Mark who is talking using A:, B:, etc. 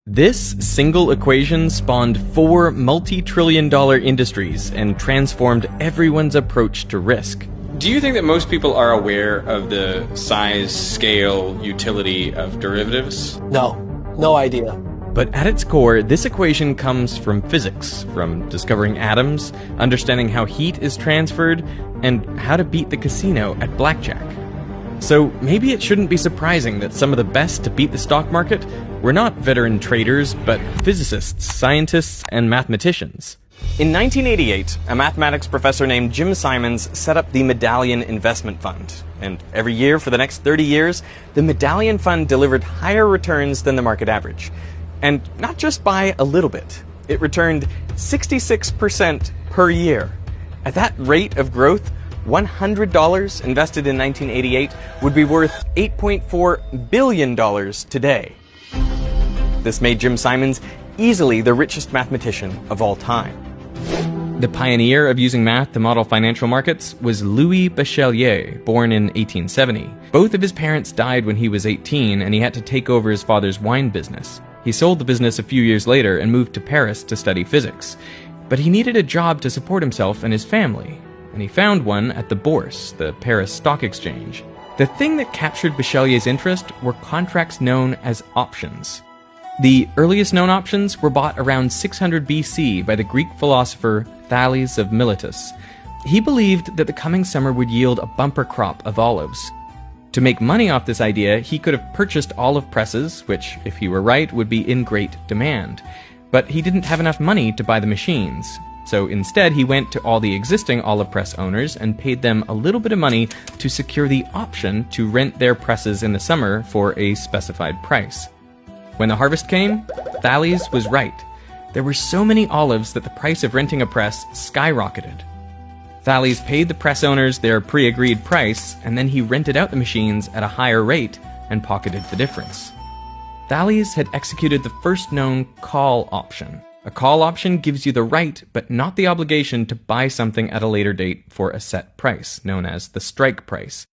A: This single equation spawned 4 multi-trillion-dollar industries and transformed everyone's approach to risk.
B: Do you think that most people are aware of the size, scale, utility of derivatives?
C: No idea.
A: But at its core, this equation comes from physics, from discovering atoms, understanding how heat is transferred, and how to beat the casino at blackjack. So maybe it shouldn't be surprising that some of the best to beat the stock market were not veteran traders, but physicists, scientists, and mathematicians. In 1988, a mathematics professor named Jim Simons set up the Medallion Investment Fund. And every year for the next 30 years, the Medallion Fund delivered higher returns than the market average. And not just by a little bit. It returned 66% per year. At that rate of growth, $100 invested in 1988 would be worth $8.4 billion today. This made Jim Simons easily the richest mathematician of all time. The pioneer of using math to model financial markets was Louis Bachelier, born in 1870. Both of his parents died when he was 18, and he had to take over his father's wine business. He sold the business a few years later and moved to Paris to study physics. But he needed a job to support himself and his family, and he found one at the Bourse, the Paris Stock Exchange. The thing that captured Bachelier's interest were contracts known as options. The earliest known options were bought around 600 BC by the Greek philosopher Thales of Miletus. He believed that the coming summer would yield a bumper crop of olives. To make money off this idea, he could have purchased olive presses, which, if he were right, would be in great demand. But he didn't have enough money to buy the machines. So instead, he went to all the existing olive press owners and paid them a little bit of money to secure the option to rent their presses in the summer for a specified price. When the harvest came, Thales was right. There were so many olives that the price of renting a press skyrocketed. Thales paid the press owners their pre-agreed price, and then he rented out the machines at a higher rate and pocketed the difference. Thales had executed the first known call option. A call option gives you the right, but not the obligation, to buy something at a later date for a set price, known as the strike price.